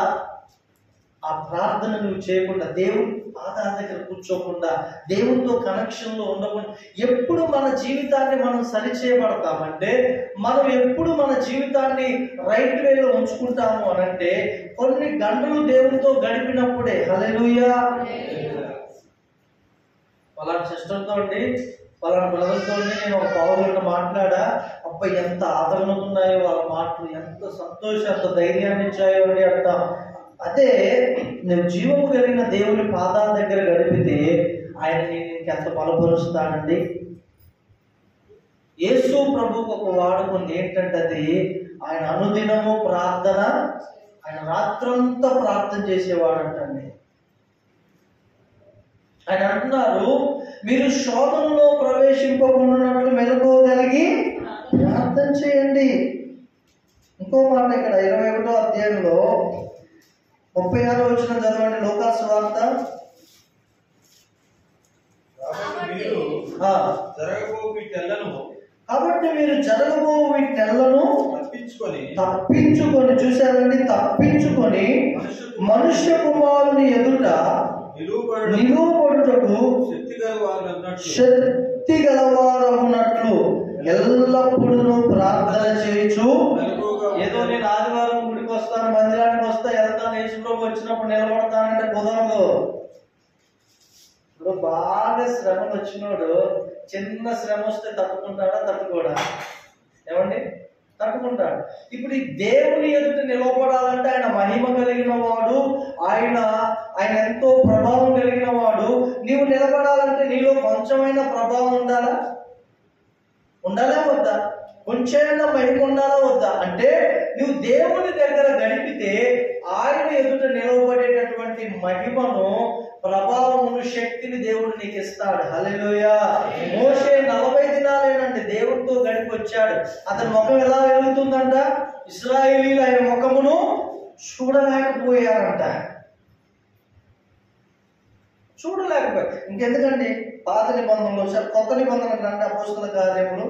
ఆ ప్రార్థన నువ్వు చేయకుండా, దేవుని పాదాల దగ్గర కూర్చోకుండా, దేవునితో కనెక్షన్లో ఉండకుండా, ఎప్పుడు మన జీవితాన్ని మనం సరిచేయబడతామంటే, మనం ఎప్పుడు మన జీవితాన్ని రైట్ వేలో ఉంచుకుంటాము అనంటే కొన్ని గంటలు దేవునితో గడిపినప్పుడే. హల్లెలూయా. వాళ్ళ సిస్టర్తో అండి, వాళ్ళ బ్రదర్తో అండి నేను ఒక పావు గంట మాట్లాడా. అబ్బాయి ఎంత ఆదరణ ఉన్నాయో వాళ్ళ మాటలు, ఎంత సంతోషం, ఎంత ధైర్యాన్ని ఇచ్చాయో అండి అంటాం. అదే నువ్వు జీవము కలిగిన దేవుని పాదాల దగ్గర గడిపితే ఆయన నీకు ఎంత బలపరుస్తానండి. యేసు ప్రభువుకు ఒక వాడుకుంది ఏంటంటే అది ఆయన అనుదినము ప్రార్థన, ఆయన రాత్రంతా ప్రార్థన చేసేవాడంటండి. ఆయన అంటున్నారు, మీరు శోధనలో ప్రవేశింపకుండా మెలకువగలిగి ప్రార్థన చేయండి. ఇంకో మాట ఇక్కడ 21వ అధ్యాయంలో 36వ వచనం చదవండి. లోకాసు సువార్త. కాబట్టి మీరు జరగబో వీటెల్లను తప్పించుకొని చూశారండి, తప్పించుకొని మనుష్య కుమారుని ఎదుట నిలువబడుటకు శక్తి గలవారమున్నట్లు ఎల్లప్పుడూ ప్రార్థన చేయొచ్చు. ఏదో నేను ఆదివారం గుడికి వస్తాను, మందిరానికి వస్తా, వెళ్తాను, యేసుప్రభు వచ్చినప్పుడు నిలబడతానంటే కుదరదు. ఇప్పుడు బాగా శ్రమలు వచ్చినోడు చిన్న శ్రమ వస్తే తట్టుకుంటాడా? తట్టుకోడా? ఏమండి, తట్టుకుంటాడు. ఇప్పుడు ఈ దేవుని ఎదుట నిలబడాలంటే ఆయన మహిమ కలిగిన వాడు, ఆయన ఎంతో ప్రభావం కలిగిన వాడు. నీవు నిలబడాలంటే నీలో కొంచెమైన ప్రభావం ఉండాలా? ఉండాలా వద్దా? కొంచెమైనా మహిమ ఉండాలా వద్దా? అంటే నువ్వు దేవుని దగ్గర గడిపితే ఆయన ఎదుట నిలవబడేటటువంటి మహిమను, ప్రభావమును, శక్తిని దేవుడు నీకు ఇస్తాడు. హల్లెలూయా. మోషే 40 దినాలేనండి దేవుడితో గడిపి వచ్చాడు. అతని ముఖం ఎలా వెలుగుతుందంట? ఇశ్రాయేలీయులు ఆయన ముఖమును చూడలేకపోయారంట. చూడలేకపోయారు. ఇంకెందుకండి పాత నిబంధనలు, కొత్త నిబంధనలు రండి. అపోస్తుల కార్యములు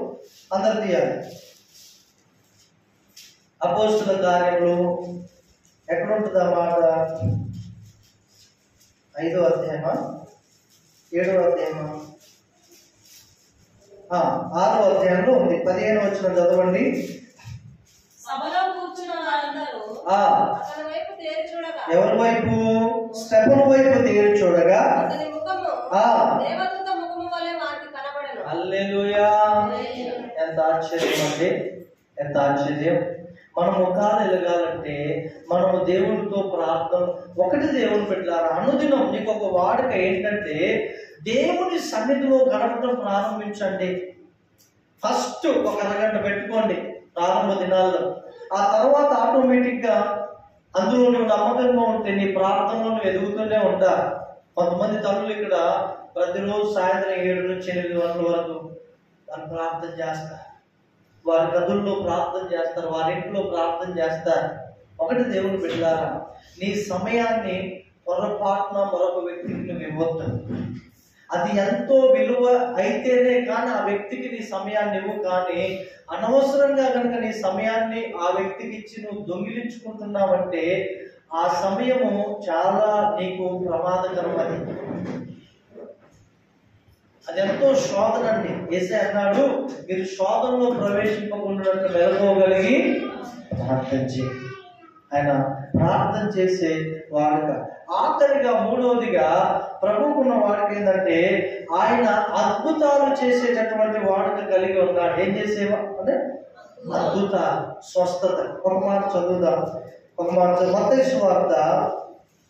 అందరు తీయాలి. అపోస్తుల కార్యములు ఎక్కడ ఉంటుంది ఆ మాట? 5వ అధ్యాయమా 7వ అధ్యాయమా? 6వ అధ్యాయంలో ఉంది. 15వ వచనం చదవండి. సభలో కూర్చున్న వారందరూ అతని వైపు తేరి చూడగా, ఎవరి వైపు? స్టెఫను వైపు తేరి చూడగా అతని ముఖము దేవదూత ముఖము వలె వారికి కనబడెను. హల్లెలూయా. ఎంత ఆశ్చర్యం అండి, ఎంత ఆశ్చర్యం. మన ముఖాలు ఎలగాలంటే మనము దేవునితో ప్రార్థన, ఒకటి దేవుని పెట్టారు అనుదినం. నీకు ఒక వాడుక ఏంటంటే దేవుని సన్నిధిలో గడపడం ప్రారంభించండి. ఫస్ట్ ఒక అరగంట పెట్టుకోండి ప్రారంభ దినాల్లో. ఆ తర్వాత ఆటోమేటిక్గా అందులో నువ్వు నమ్మకంగా ఉంటే నీ ప్రార్థనలో నువ్వు ఎదుగుతూనే ఉంటారు. కొంతమంది తల్లులు ఇక్కడ ప్రతిరోజు సాయంత్రం 7 నుంచి 8 గంటల వరకు వాళ్ళు ప్రార్థన చేస్తారు. వారి గదుల్లో ప్రార్థన చేస్తారు, వారి ఇంట్లో ప్రార్థన చేస్తారు. ఒకటి దేవుని బిడ్డలారా, నీ సమయాన్ని పొరపాటున మరొక వ్యక్తికి నువ్వు ఇవ్వద్దు. అది ఎంతో విలువ అయితేనే కానీ ఆ వ్యక్తికి నీ సమయాన్ని ఇవ్వు. కానీ అనవసరంగా కనుక నీ సమయాన్ని ఆ వ్యక్తికి ఇచ్చి నువ్వు దొంగిలించుకుంటున్నావంటే ఆ సమయము చాలా నీకు ప్రమాదకరం. అది ఎంతో శోధన అండి. యేసయ్య అన్నాడు, మీరు శోధనలో ప్రవేశింపకుండా మెలకోగలిగి ప్రార్థన చేయండి. ఆయన ప్రార్థన చేసే వాడుక. ఆఖరిగా మూడవదిగా ప్రభువుకున్న వాడుక ఏంటంటే ఆయన అద్భుతాలు చేసేటటువంటి వాడుక కలిగి ఉన్నాడు. ఏం చేసేవా అంటే అద్భుత స్వస్థత. ఒక మాట చదువుదాం, ఒక మాట మత్తయి సువార్త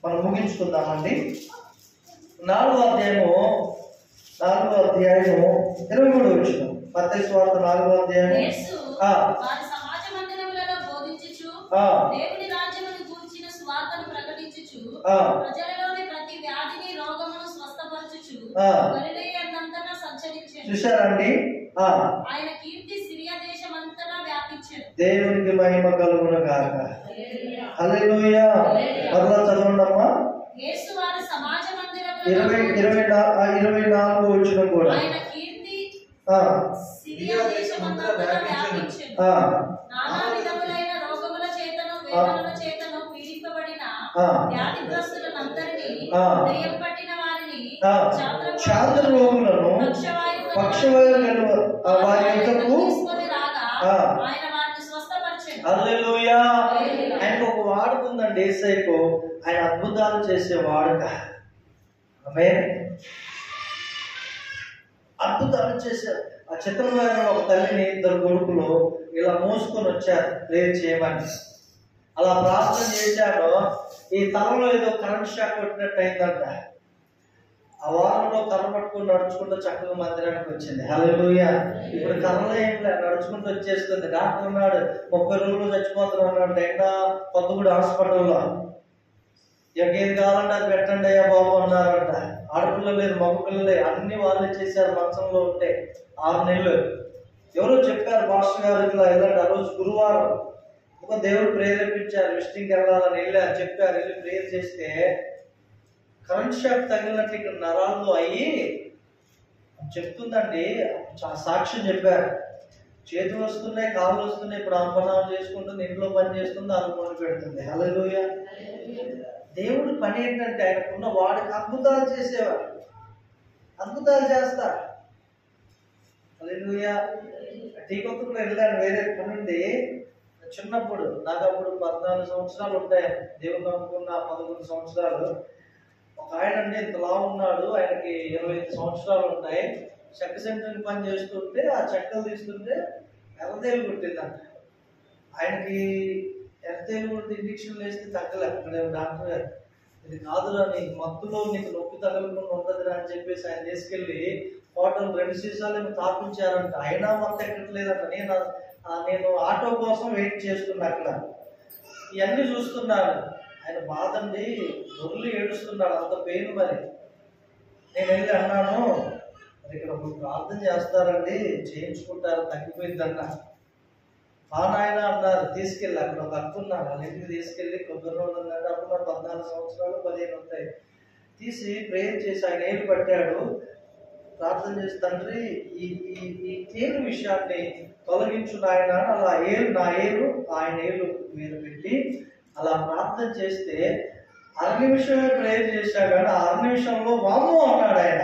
మనం ముగించుకుందామండి. 4వ అధ్యాయము 23వ వచనం. మత్తయి సువార్త 4వ అధ్యాయం. దేవుని రాజ్యమును గూర్చిన సువార్తను ప్రకటించుచు ప్రజలలోని ప్రతి వ్యాధిని రోగమును స్వస్థపరచుచు గలిలయనంతటా సంచరించెను. చూశారండి, ఆయన కీర్తి సిరియా దేశమంతటా వ్యాపించెను. దేవునికి మహిమ కలుగును గాక. హల్లెలూయా. మరలా చదవండమ్మా. యేసు వారి సమాజ మందిరములో 24వ వచనం కూడా ఆయన కీర్తి సిరియా దేశమంతటా వ్యాపించెను. నానా విధములైన రోగముల చేతను వేదనల చేతను పీడింపబడిన వ్యాధిగ్రస్తులందరినీ, దయ్యం పట్టిన వారిని, చాంద్ర రోగులను, పక్షవాయువులను వారి యొద్దకు తీసుకొని రాగా ఆయన వారిని స్వస్థపరిచెను. హల్లెలూయా. ఆయనకు ఒక వాడుక ఉందండి. యేసయ్యకు ఆయన అద్భుతాలు చేసే వాడుక. ఆమేన్. అద్భుతాలు చేశారు. ఆ చిత్రంలో ఒక తల్లిని 2 కొడుకులు ఇలా మోసుకొని వచ్చారు ప్రేయర్ చేయమని. అలా ప్రార్థన చేశారు. ఈ తలలో ఏదో కరెంట్ షాక్ కొట్టినట్టు అయిందంట. ఆ వారంలో కర్ర పట్టుకుని నడుచుకుంటూ చక్కగా మందిరానికి వచ్చింది. హల్లెలూయా. ఇప్పుడు కర్రలో ఏం లేదు, నడుచుకుంటూ వచ్చేస్తుంది. డాక్టర్ ఉన్నాడు, 30 రోజులు చచ్చిపోతున్నాడు. ఎండా కొత్తగూడ హాస్పిటల్లో. ఏది కావాలంటే అది పెట్టండి అయ్యా బాబు అన్నారంట. ఆడపిల్లలు లేదు, మగ పిల్లలు లేదు, అన్ని వాళ్ళే చేశారు. మంచంలో ఉంటే 6 నెలలు. ఎవరో చెప్పారు, పాస్టర్ గారు ఇట్లా వెళ్ళండి. ఆ రోజు గురువారం ఒక దేవుడు ప్రేరేపించారు, విజిటింగ్కి వెళ్ళాలని వెళ్ళారు. చెప్పారు, వెళ్ళి ప్రేయర్ చేస్తే కరెంట్ షాక్ తగిలినట్టు ఇక్కడ నరాలు అయ్యి చెప్తుందండి. సాక్ష్యం చెప్పారు. చేతులు వస్తున్నాయి, కాళ్ళు వస్తున్నాయి. ఇప్పుడు అమ్మనాలు చేసుకుంటుంది, ఇంట్లో పని చేస్తుంది, అనుకోని పెడుతుంది. హల్లెలూయా. దేవుడి పని ఏంటంటే ఆయనకున్న వాడికి అద్భుతాలు చేసేవాడు. అద్భుతాలు చేస్తారు. హల్లెలూయా. టీకొత్తలో వెళ్ళాను, వేరే పని ఉంది. చిన్నప్పుడు నాకు అప్పుడు 14 సంవత్సరాలు ఉంటాయి. దేవుడు నమ్ముకున్న 11 సంవత్సరాలు. ఒక ఆయన అండి ఇంతలా ఉన్నాడు, ఆయనకి 25 సంవత్సరాలు ఉంటాయి. చెక్క సెంటర్ని పని చేస్తుంటే ఆ చెక్కలు తీస్తుంటే ఎర్రదేలు కొట్టిందంట. ఆయనకి ఎర్రదేలు కొట్టి ఇంజక్షన్లు వేస్తే తగ్గలే. డాక్టర్ గారు, ఇది కాదురా, నీకు మత్తులో నీకు నొప్పి తగలకుండా ఉంటుందిరా అని చెప్పేసి ఆయన తీసుకెళ్ళి హోటల్ 2 సీసాలు తాపించారంట. అయినా మొత్తం ఎక్కట్లేదంట. నేను ఆటో కోసం వెయిట్ చేస్తున్నా అక్కడ. ఇవన్నీ చూస్తున్నాను. ఆయన బాధండి, దొర్లు ఏడుస్తున్నాడు, అంత పెయిన్. మరి నేను వెళ్ళి అన్నాను, మరి ఇక్కడ ప్రార్థన చేస్తారండి, చేయించుకుంటారు, తగ్గిపోయిందన్న. నాయన అన్నారు. తీసుకెళ్ళి అక్కడ ఒక అక్క ఉన్నారు, వాళ్ళ ఇంటికి తీసుకెళ్ళి కొబ్బరి రోజులు ఉందంటే అప్పుడు నాకు 14 సంవత్సరాలు 15 ఉంటాయి. తీసి ప్రేయర్ చేసి ఆయన ఏళ్ళు పట్టాడు. ప్రార్థన చేసి, తండ్రి ఈ తేలు విషయాన్ని తొలగించు నాయన. అలా నా ఏలు ఆయన ఏలు మీద పెట్టి అలా ప్రార్థన చేస్తే 6 నిమిషమే ప్రేయర్ చేశా. కానీ 6 నిమిషంలో వామ్మో అన్నాడు ఆయన.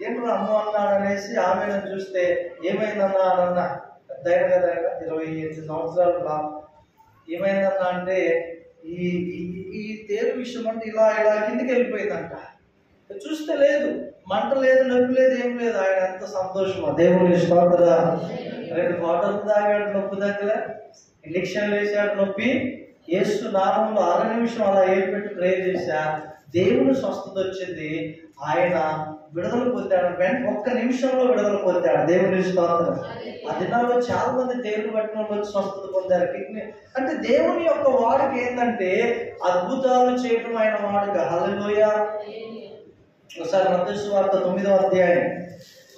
ఏంటో అమ్మో అన్నాడు అనేసి ఆమెను చూస్తే ఏమైందన్నా అని అన్నా. పెద్దయిన కదా, 28 సంవత్సరాలు. ఏమైందన్నా అంటే ఈ తేలు విషయం అంటే ఇలా కిందికి వెళ్ళిపోయిందంట. చూస్తే లేదు, మంట లేదు, నొప్పి లేదు, ఏం లేదు. ఆయన ఎంత సంతోషమా. దేవుని స్తోత్ర. 2 బాటలు తాగాడు, నొప్పి తగ్గలే. ఇంజక్షన్ వేసాడు, నొప్పి. యేసు నామంలో 6 నిమిషం అలా ఏలు పెట్టి ప్రేయర్ చేశా. దేవుని స్వస్థత వచ్చింది. ఆయన విడుదల పొందాడు. ఒక్క నిమిషంలో విడుదల పొందాడు. దేవుని స్తోత్రం. ఆ దినాల్లో చాలా మంది దేవుని పట్టిన వాళ్ళు స్వస్థత పొందారు. కిడ్నీ అంటే దేవుని యొక్క వాడికి ఏంటంటే అద్భుతాలు చేయడం ఆయన వాడుక. హల్లెలూయా. ఒకసారి మత్తయి సువార్త 9వ అధ్యాయం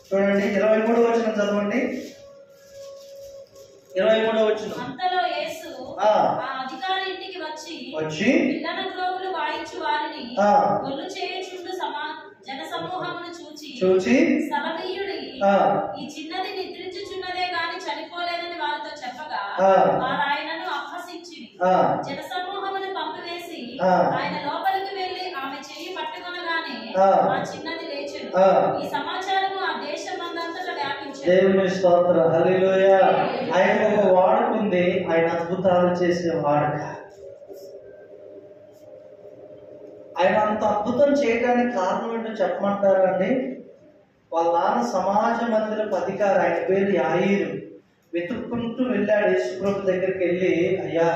చూడండి, 23వ వచనం చదవండి. 23వ వచనం. అంతలో యేసు ఆ అధికారి ఇంటికి వచ్చి పిల్లల గ్రోవులు వాయించు వారిని కొల్లు చేయుచుండు జన సమూహమును చూచి సమనీయుడి ఈ చిన్నది నిద్రించుచున్నదే గాని చనిపోలేదని వారితో చెప్పగా వారు ఆయనను అపహసించి జన సమూహమును పంపివేసి ఆయన లోపలికి వెళ్లి ఆమె చెయ్యి పట్టుకొనగానే ఆ చిన్నది లేచెను. ఈ సమాచారము ఆ దేశమందంతటా వ్యాపించింది. దేవుని స్తోత్రం. హల్లెలూయా. ఆయన ఒక వాడుకుంది. ఆయన అద్భుతాలు చేసే వాడుక. ఆయన అంత అద్భుతం చేయడానికి కారణం ఏంటో చెప్పమంటారండి. వాళ్ళ నాన్న సమాజ మందిరపు అధికారి, ఆయన పేరు యాయీరు. వెతుక్కుంటూ వెళ్ళాడు యేసుప్రభు దగ్గరికి. వెళ్ళి, అయ్యా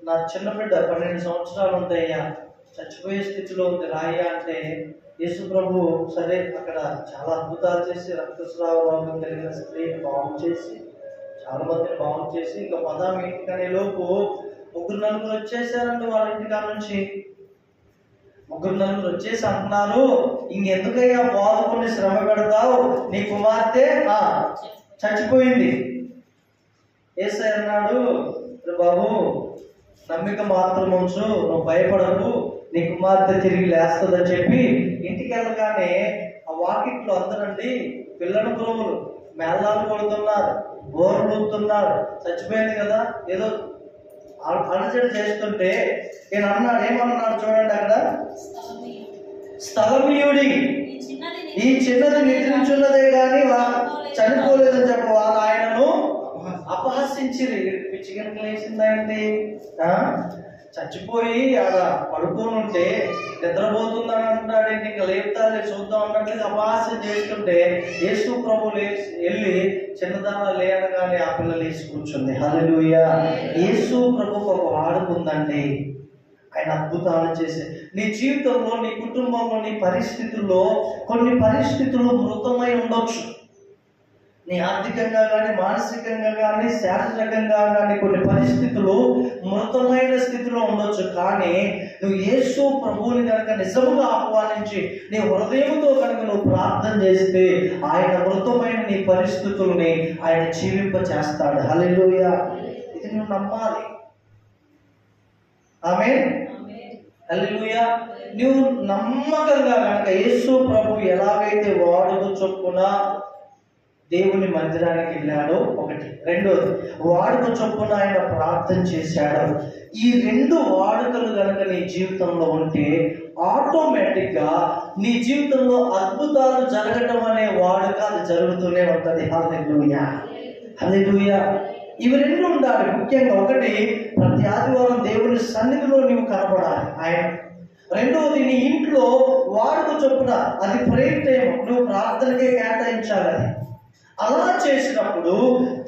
నా చిన్న బిడ్డ 12 సంవత్సరాలు ఉంటాయ్యా, చచ్చిపోయే స్థితిలో ఉంది, రాయ్యా అంటే యేసుప్రభు సరే అక్కడ చాలా అద్భుతాలు చేసి రక్తస్రావ రోగం కలిగిన స్త్రీని బాగు చేసి చాలా మందిని బాగు చేసి ఇంకా పదాం ఇంటికనే లోపు 3-4 వచ్చేసారండి వాళ్ళ ఇంటికా నుంచి. 3-4 వచ్చేసి అంటున్నారు, ఇంకెందుకయ్యా బాధకొని శ్రమ పెడతావు, నీ కుమార్తె చచ్చిపోయింది. యేసయ్య అన్నాడు, బాబు నమ్మిక మాత్రం ఉంచు, నువ్వు భయపడకు, నీ కుమార్తె తిరిగి లేస్తుందని చెప్పి ఇంటికి వెళ్ళగానే ఆ వాకిట్లో అందరండి పిల్లల గురువులు మేళాలు కొడుతున్నారు, బోర్లు ఊపుతున్నారు. చచ్చిపోయింది కదా ఏదో అలజడి చేస్తుంటే నేను అన్నాడు, ఏమన్నాడు చూడండి అక్కడ, స్థలమీయుడి ఈ చిన్నది నిద్రించున్నదే గాని చనిపోలేదని చెప్పి వాళ్ళు ఆయనను అపహసించిరి. పిచ్చిగనకలు వేసిందండి. చచ్చిపోయి ఆడ పడుకొని ఉంటే నిద్రపోతుందని అంటున్నాడు. ఇంకా లేపుతాలే చూద్దాం అన్నట్లుగా అపహాస్యం చేస్తుంటే యేసు ప్రభు వెళ్ళి చిన్నదాన లేనగానే ఆ పిల్ల లేచి కూర్చుంది. హల్లెలూయా. యేసు ప్రభుకు ఒక వాడుకుందండి. ఆయన అద్భుతాలు చేసే నీ జీవితంలో, నీ కుటుంబంలో, నీ పరిస్థితుల్లో కొన్ని పరిస్థితులు మృతమై ఉండొచ్చు. నీ ఆర్థికంగా కానీ, మానసికంగా కానీ, శారీరకంగా కానీ కొన్ని పరిస్థితులు మృతమైన స్థితిలో ఉండొచ్చు. కానీ నువ్వు యేసు ప్రభువుని కనుక నిజముగా ఆహ్వానించి నీ హృదయంతో కనుక నువ్వు ప్రార్థన చేస్తే ఆయన మృతమైన నీ పరిస్థితుల్ని ఆయన జీవింప చేస్తాడు. హల్లెలూయా. ఇది నువ్వు నమ్మాలి. ఆమేన్. హల్లెలూయా. నువ్వు నమ్మకంగా కనుక యేసు ప్రభు ఎలాగైతే వాడుక చొప్పున దేవుని మందిరానికి వెళ్ళాడో ఒకటి, రెండోది వాడుక చొప్పున ఆయన ప్రార్థన చేశాడు. ఈ 2 వాడుకలు కనుక నీ జీవితంలో ఉంటే ఆటోమేటిక్ గా నీ జీవితంలో అద్భుతాలు జరగటం అనే వాడుక అది జరుగుతూనే ఉంటది. హల్లెలూయా. హల్లెలూయా. ఇవి 2 ఉండాలి ముఖ్యంగా. ఒకటి, ప్రతి ఆదివారం దేవుని సన్నిధిలో నీవు కనబడాలి ఆయన. రెండవది, నీ ఇంట్లో వాడుక చొప్పున అది ప్రేయర్ టైం నువ్వు ప్రార్థనకే కేటాయించాలి. అలా చేసినప్పుడు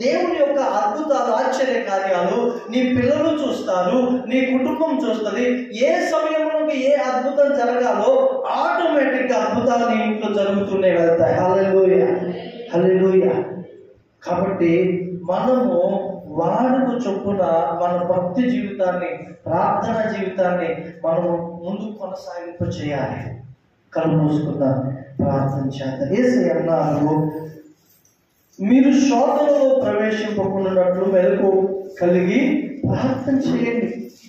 దేవుని యొక్క అద్భుతాలు, ఆశ్చర్య కార్యాలు నీ పిల్లలు చూస్తారు, నీ కుటుంబం చూస్తుంది. ఏ సమయంలోకి ఏ అద్భుతం జరగాలో ఆటోమేటిక్ గా అద్భుతాలు నీ ఇంట్లో జరుగుతూనే వెళ్తాయి. హల్లెలూయా. హల్లెలూయా. కాబట్టి మనము వాడుక చొప్పున మన భక్తి జీవితాన్ని, ప్రార్థన జీవితాన్ని మనము ముందుకు కొనసాగింపు చేయాలి. కళ్ళు మూసుకుందాం, ప్రార్థన చేద్దాం. యేసయ్య అన్నారు, మీరు శోధనలో ప్రవేశింపకుండానట్లు మెలకు కలిగి ప్రార్థన చేయండి.